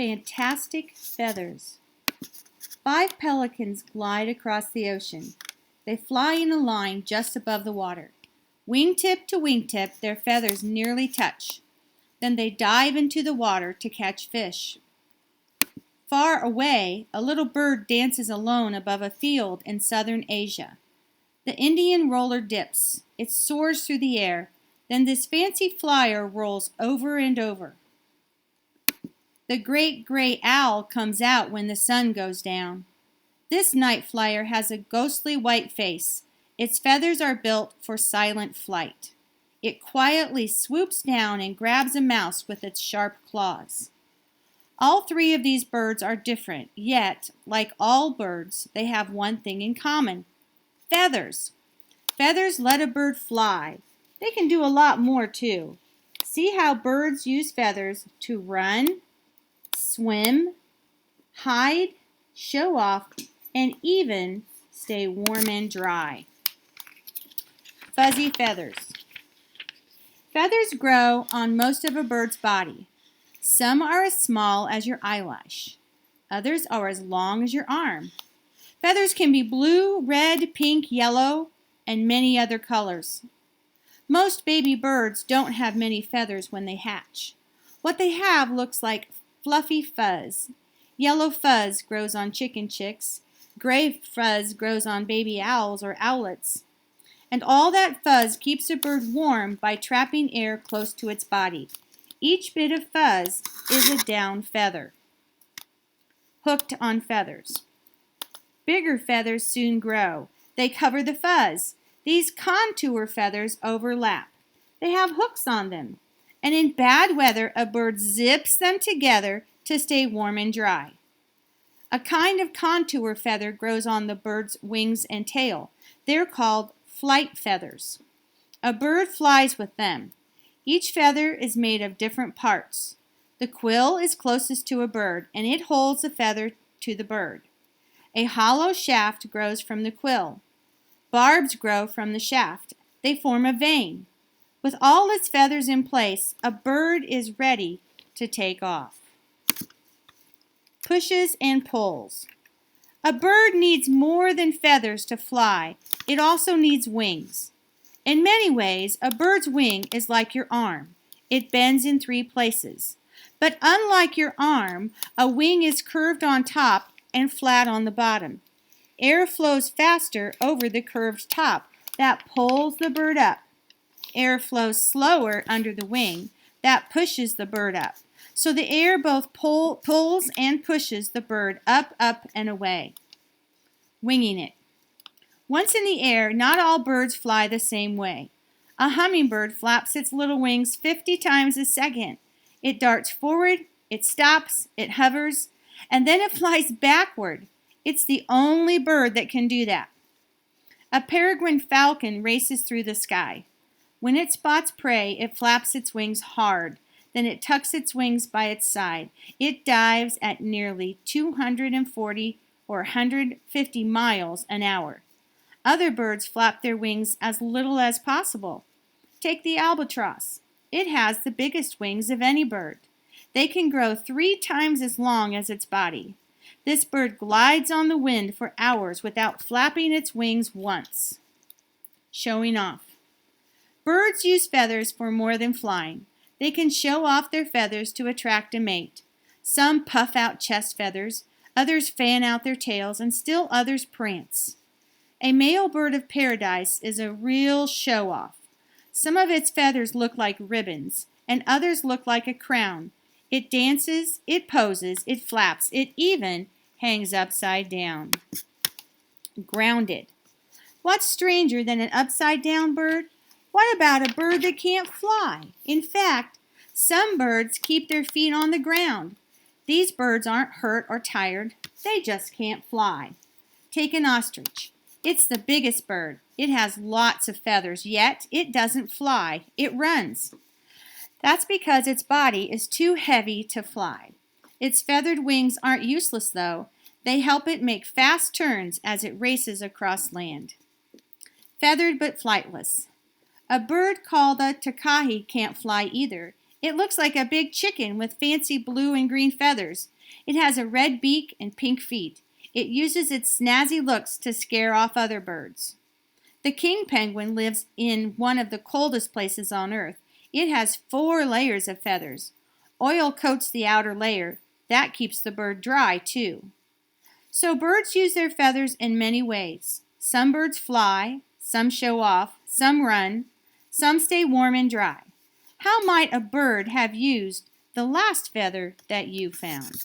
Fantastic feathers. 5 pelicans glide across the ocean. They fly in a line just above the water. Wingtip to wingtip, their feathers nearly touch. Then they dive into the water to catch fish. Far away, a little bird dances alone above a field in southern Asia. The Indian roller dips. It soars through the air. Then this fancy flyer rolls over and over. The great gray owl comes out when the sun goes down. This night flyer has a ghostly white face. Its feathers are built for silent flight. It quietly swoops down and grabs a mouse with its sharp claws. All 3 of these birds are different, yet, like all birds, they have one thing in common: feathers. Feathers let a bird fly. They can do a lot more too. See how birds use feathers to run, swim, hide, show off, and even stay warm and dry. Fuzzy feathers. Feathers grow on most of a bird's body. Some are as small as your eyelash. Others are as long as your arm. Feathers can be blue, red, pink, yellow, and many other colors. Most baby birds don't have many feathers when they hatch. What they have looks like fluffy fuzz. Yellow fuzz grows on chicken chicks. Gray fuzz grows on baby owls or owlets. And all that fuzz keeps a bird warm by trapping air close to its body. Each bit of fuzz is a down feather. Hooked on feathers. Bigger feathers soon grow. They cover the fuzz. These contour feathers overlap. They have hooks on them. And in bad weather, a bird zips them together to stay warm and dry. A kind of contour feather grows on the bird's wings and tail. They're called flight feathers. A bird flies with them. Each feather is made of different parts. The quill is closest to a bird, and it holds the feather to the bird. A hollow shaft grows from the quill. Barbs grow from the shaft. They form a vane. With all its feathers in place, a bird is ready to take off. Pushes and pulls. A bird needs more than feathers to fly. It also needs wings. In many ways, a bird's wing is like your arm. It bends in 3 places. But unlike your arm, a wing is curved on top and flat on the bottom. Air flows faster over the curved top. That pulls the bird up. Air flows slower under the wing. That pushes the bird up. So the air both pulls and pushes the bird up, up, and away. Winging it. Once in the air, not all birds fly the same way. A hummingbird flaps its little wings 50 times a second. It darts forward, it stops, it hovers, and then it flies backward. It's the only bird that can do that. A peregrine falcon races through the sky. When it spots prey, it flaps its wings hard. Then it tucks its wings by its side. It dives at nearly 240 or 150 miles an hour. Other birds flap their wings as little as possible. Take the albatross. It has the biggest wings of any bird. They can grow 3 times as long as its body. This bird glides on the wind for hours without flapping its wings once. Showing off. Birds use feathers for more than flying. They can show off their feathers to attract a mate. Some puff out chest feathers, others fan out their tails, and still others prance. A male bird of paradise is a real show-off. Some of its feathers look like ribbons, and others look like a crown. It dances, it poses, it flaps, it even hangs upside down. Grounded. What's stranger than an upside-down bird? What about a bird that can't fly? In fact, some birds keep their feet on the ground. These birds aren't hurt or tired. They just can't fly. Take an ostrich. It's the biggest bird. It has lots of feathers, yet it doesn't fly. It runs. That's because its body is too heavy to fly. Its feathered wings aren't useless, though. They help it make fast turns as it races across land. Feathered but flightless. A bird called a takahe can't fly either. It looks like a big chicken with fancy blue and green feathers. It has a red beak and pink feet. It uses its snazzy looks to scare off other birds. The king penguin lives in one of the coldest places on Earth. It has 4 layers of feathers. Oil coats the outer layer. That keeps the bird dry, too. So birds use their feathers in many ways. Some birds fly, some show off, some run, some stay warm and dry. How might a bird have used the last feather that you found?